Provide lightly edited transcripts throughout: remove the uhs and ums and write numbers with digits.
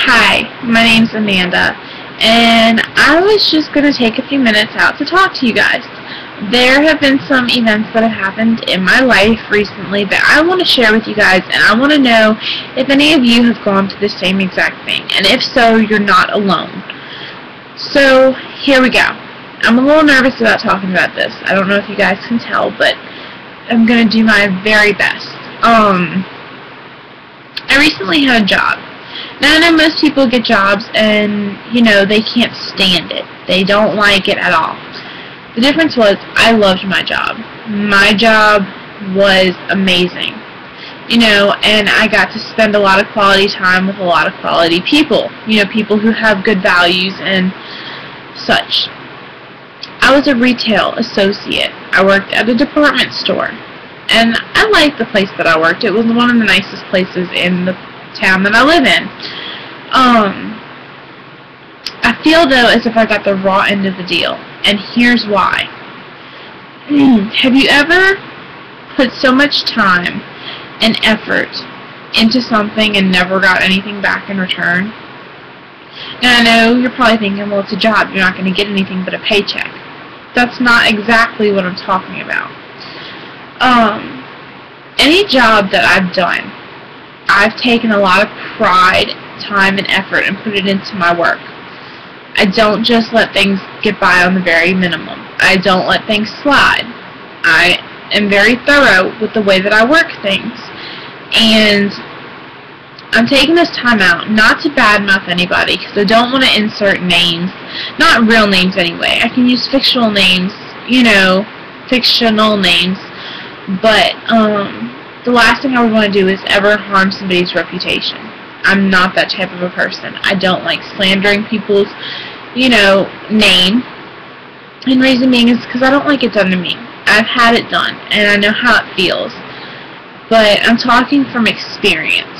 Hi, my name's Amanda, and I was just going to take a few minutes out to talk to you guys. There have been some events that have happened in my life recently that I want to share with you guys, and I want to know if any of you have gone through the same exact thing, and if so, you're not alone. So, here we go. I'm a little nervous about talking about this. I don't know if you guys can tell, but I'm going to do my very best. I recently had a job. Now, I know most people get jobs and, they can't stand it. They don't like it at all. The difference was I loved my job. My job was amazing. And I got to spend a lot of quality time with a lot of quality people. People who have good values and such. I was a retail associate. I worked at a department store. And I liked the place that I worked. It was one of the nicest places in the town that I live in. I feel, though, as if I got the raw end of the deal. And here's why. Have you ever put so much time and effort into something and never got anything back in return? Now, I know you're probably thinking, well, it's a job. You're not going to get anything but a paycheck. That's not exactly what I'm talking about. Any job that I've done, I've taken a lot of pride, time, and effort and put it into my work. I don't just let things get by on the very minimum. I don't let things slide. I am very thorough with the way that I work things. And I'm taking this time out not to badmouth anybody, because I don't want to insert names. Not real names anyway. I can use fictional names, fictional names. But the last thing I would want to do is ever harm somebody's reputation. I'm not that type of a person. I don't like slandering people's, name. And reason being is because I don't like it done to me. I've had it done, and I know how it feels. But I'm talking from experience.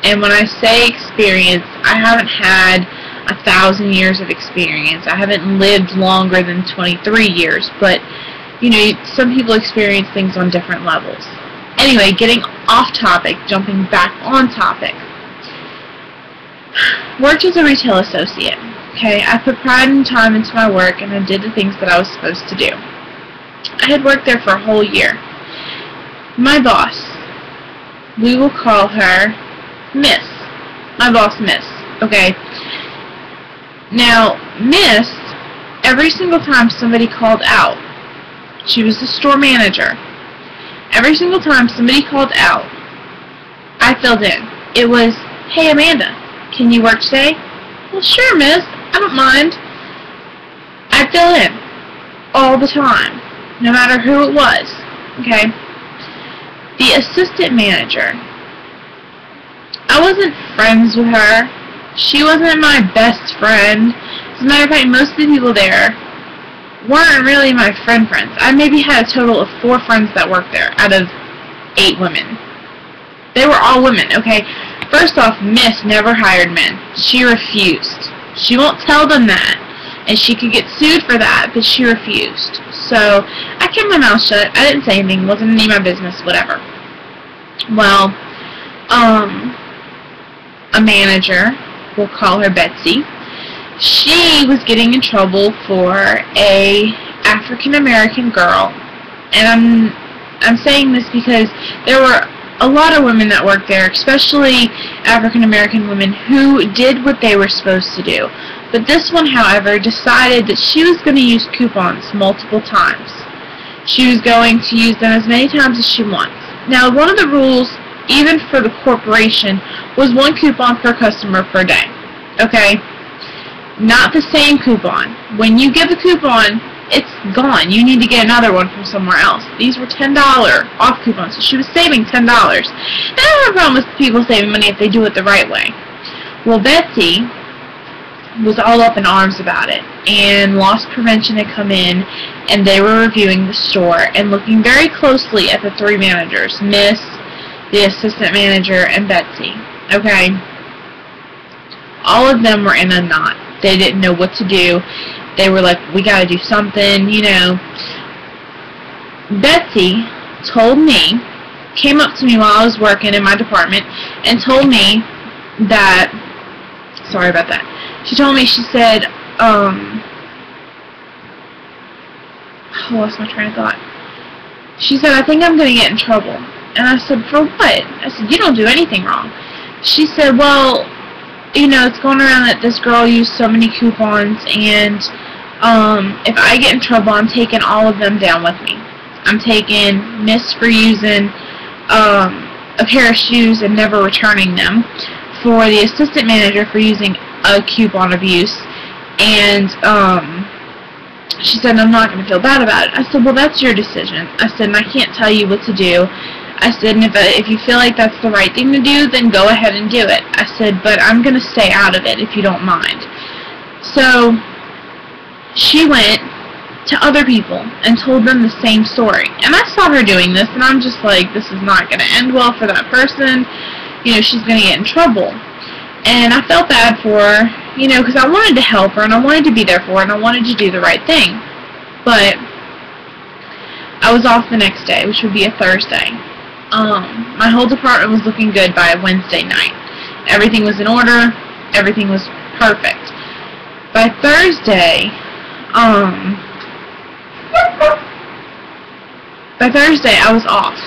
And when I say experience, I haven't had 1,000 years of experience. I haven't lived longer than 23 years, but some people experience things on different levels. Anyway, getting off topic, jumping back on topic. Worked as a retail associate. Okay, I put pride and time into my work, and I did the things that I was supposed to do. I had worked there for a whole year. My boss, we will call her Miss. My boss, Miss. Okay. Now, Miss, every single time somebody called out, she was the store manager. Every single time somebody called out, I filled in. It was, hey Amanda, can you work today? Well, sure, miss. I don't mind. I fill in all the time, no matter who it was. Okay? The assistant manager, I wasn't friends with her. She wasn't my best friend. As a matter of fact, most of the people there weren't really my friends. I maybe had a total of 4 friends that worked there out of 8 women. They were all women, okay? First off, Miss never hired men. She refused. She won't tell them that, and she could get sued for that, but she refused. So, I kept my mouth shut. I didn't say anything. Wasn't any of my business, whatever. Well, a manager, we'll call her Betsy, she was getting in trouble for a African-American girl. And I'm saying this because there were a lot of women that worked there, especially African-American women, who did what they were supposed to do. But this one, however, decided that she was going to use coupons multiple times. She was going to use them as many times as she wants. Now, one of the rules, even for the corporation, was 1 coupon per customer per day. Okay? Not the same coupon. When you give a coupon, it's gone. You need to get another one from somewhere else. These were $10 off coupons, so she was saving $10. And I don't have a problem with people saving money if they do it the right way. Well, Betsy was all up in arms about it, and loss prevention had come in, and they were reviewing the store and looking very closely at the 3 managers, Miss, the assistant manager, and Betsy. Okay? All of them were in a knot. They didn't know what to do. They were like, we gotta do something, Betsy told me, came up to me while I was working in my department, and told me that Sorry about that. She told me, she said, I lost my train of thought. She said, I think I'm going to get in trouble. And I said, for what? I said, you don't do anything wrong. She said, well, you know, it's going around that this girl used so many coupons, and if I get in trouble, I'm taking all of them down with me. I'm taking Miss for using a pair of shoes and never returning them, for the assistant manager for using a coupon of use, and she said, I'm not going to feel bad about it. I said, well, that's your decision. I said, and I can't tell you what to do. I said, and if you feel like that's the right thing to do, then go ahead and do it. I said, but I'm going to stay out of it if you don't mind. So she went to other people and told them the same story. And I saw her doing this, and I'm just like, this is not going to end well for that person. You know, she's going to get in trouble. And I felt bad for her, you know, because I wanted to help her, and I wanted to be there for her, and I wanted to do the right thing. But I was off the next day, which would be a Thursday. My whole department was looking good by Wednesday night. Everything was in order. Everything was perfect. By Thursday, I was off.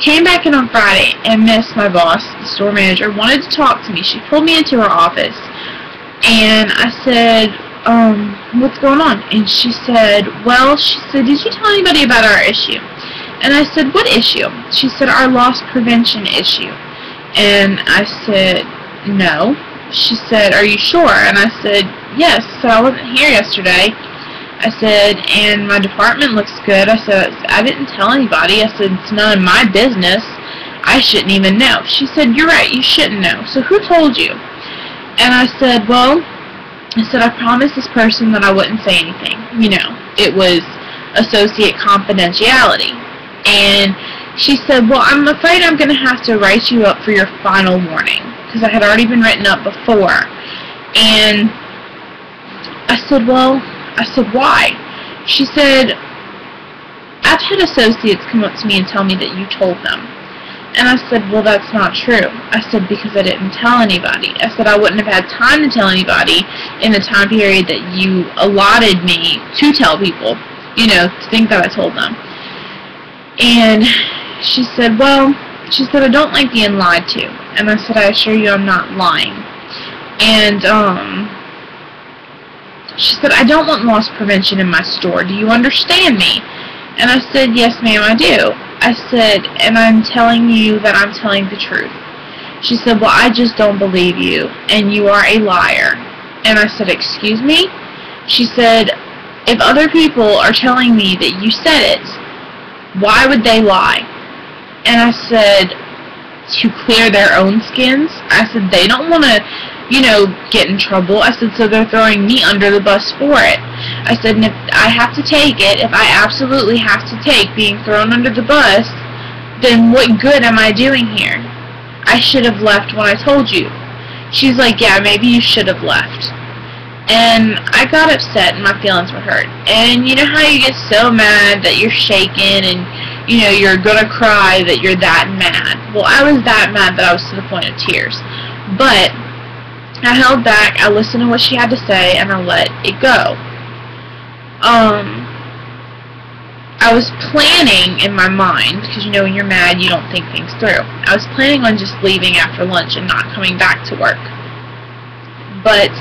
Came back in on Friday, and Miss, my boss, the store manager, wanted to talk to me. She pulled me into her office, and I said, what's going on? And she said, well, she said, did you tell anybody about our issue? And I said, what issue? She said, our loss prevention issue. And I said, no. She said, are you sure? And I said, yes. So I wasn't here yesterday. I said, and my department looks good. I said, I didn't tell anybody. I said, it's none of my business. I shouldn't even know. She said, you're right, you shouldn't know. So who told you? And I said, well, I promised this person that I wouldn't say anything. You know, it was associate confidentiality. And she said, well, I'm afraid I'm going to have to write you up for your final warning, because I had already been written up before. And I said, well, why? She said, I've had associates come up to me and tell me that you told them. And I said, well, that's not true. I said, because I didn't tell anybody. I said, I wouldn't have had time to tell anybody in the time period that you allotted me to tell people, you know, to think that I told them. And she said, well, I don't like being lied to. And I said, I assure you I'm not lying. And she said, I don't want loss prevention in my store. Do you understand me? And I said, yes, ma'am, I do. I said, and I'm telling you that I'm telling the truth. She said, well, I just don't believe you, and you are a liar. And I said, excuse me? She said, if other people are telling me that you said it, why would they lie? And I said, to clear their own skins. I said, they don't want to, you know, get in trouble. I said, so they're throwing me under the bus for it. I said, and if I have to take it, if I absolutely have to take being thrown under the bus, then what good am I doing here? I should have left when I told you. She's like, yeah, maybe you should have left. And I got upset and my feelings were hurt. And you know how you get so mad that you're shaking and, you know, you're gonna cry that you're that mad. Well, I was that mad that I was to the point of tears. But I held back, I listened to what she had to say, and I let it go. I was planning in my mind, because you know when you're mad you don't think things through. I was planning on just leaving after lunch and not coming back to work. But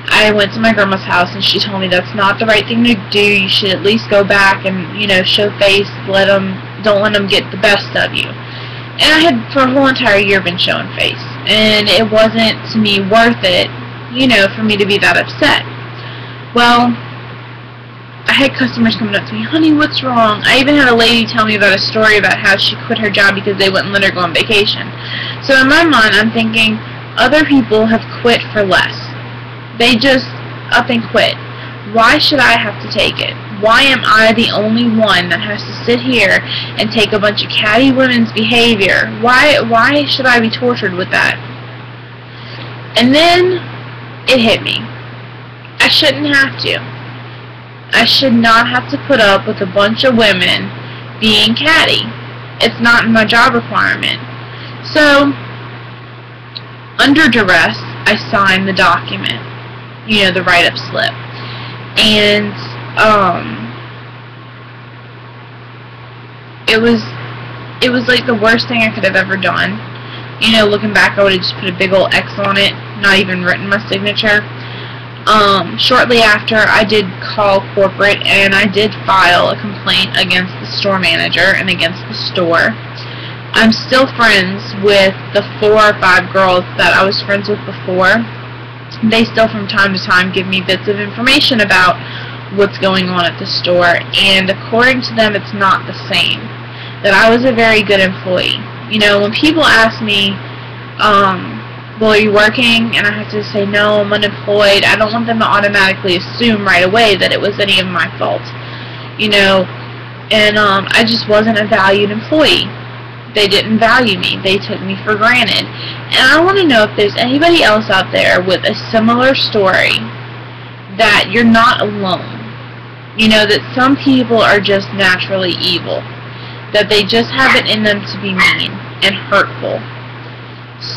I went to my grandma's house and she told me that's not the right thing to do. You should at least go back and, you know, show face, don't let them get the best of you. And I had for a whole entire year been showing face, and it wasn't to me worth it, you know, for me to be that upset. Well, I had customers coming up to me, honey, what's wrong? I even had a lady tell me about a story about how she quit her job because they wouldn't let her go on vacation. So in my mind, I'm thinking, other people have quit for less. They just up and quit. Why should I have to take it? Why am I the only one that has to sit here and take a bunch of catty women's behavior? Why should I be tortured with that? And then it hit me. I shouldn't have to. I should not have to put up with a bunch of women being catty. It's not in my job requirement. So, under duress, I signed the document, you know, the write-up slip. And it was like the worst thing I could have ever done. You know, looking back, I would have just put a big old X on it, not even written my signature. Shortly after, I did call corporate, and I did file a complaint against the store manager and against the store. I'm still friends with the 4 or 5 girls that I was friends with before. They still from time to time give me bits of information about what's going on at the store, and according to them, it's not the same. That I was a very good employee. You know, when people ask me, well, are you working? And I have to say, no, I'm unemployed. I don't want them to automatically assume right away that it was any of my fault. You know, and I just wasn't a valued employee. They didn't value me. They took me for granted. And I want to know if there's anybody else out there with a similar story, that you're not alone. You know, that some people are just naturally evil. That they just have it in them to be mean and hurtful.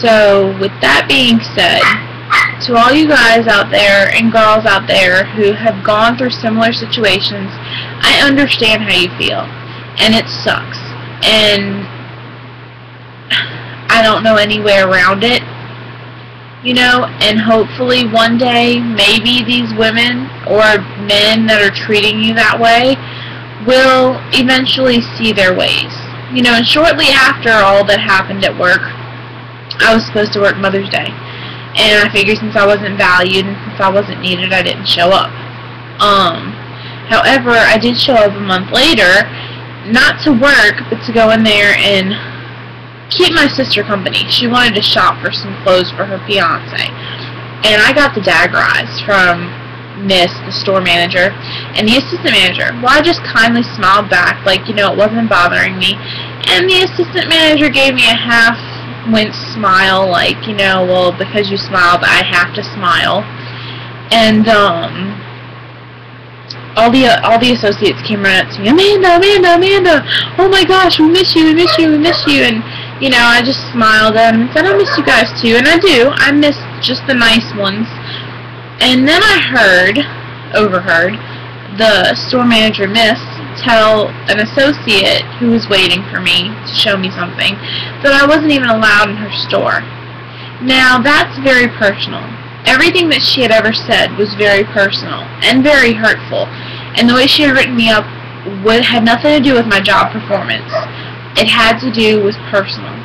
So, with that being said, to all you guys out there and girls out there who have gone through similar situations, I understand how you feel. And it sucks. And I don't know any way around it. You know, and hopefully one day, maybe these women or men that are treating you that way will eventually see their ways. You know, and shortly after all that happened at work, I was supposed to work Mother's Day. And I figured since I wasn't valued and since I wasn't needed, I didn't show up. However, I did show up a month later, not to work, but to go in there and keep my sister company. She wanted to shop for some clothes for her fiance. And I got the dagger eyes from Miss, the store manager, and the assistant manager. Well, I just kindly smiled back, like, you know, it wasn't bothering me. And the assistant manager gave me a half-wince smile, like, you know, well, because you smiled, I have to smile. And, all the associates came running up to me, Amanda, oh my gosh, we miss you, and, you know, I just smiled at them and said, I miss you guys too, and I do, I miss just the nice ones. And then I overheard the store manager, Miss, tell an associate who was waiting for me to show me something that I wasn't even allowed in her store. Now, that's very personal. Everything that she had ever said was very personal and very hurtful. And the way she had written me up had nothing to do with my job performance. It had to do with personal.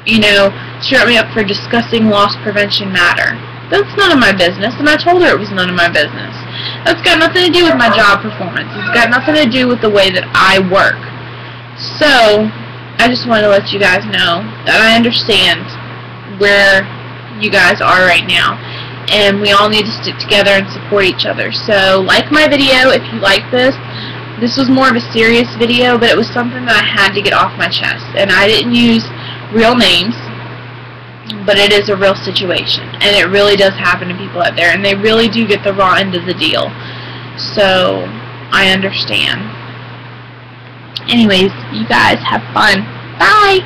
You know, she wrote me up for discussing loss prevention matter. That's none of my business, and I told her it was none of my business. That's got nothing to do with my job performance. It's got nothing to do with the way that I work. So, I just wanted to let you guys know that I understand where you guys are right now, and we all need to stick together and support each other. So, like my video if you like this. This was more of a serious video, but it was something that I had to get off my chest, and I didn't use real names. But it is a real situation, and it really does happen to people out there, and they really do get the raw end of the deal. So, I understand. Anyways, you guys have fun. Bye!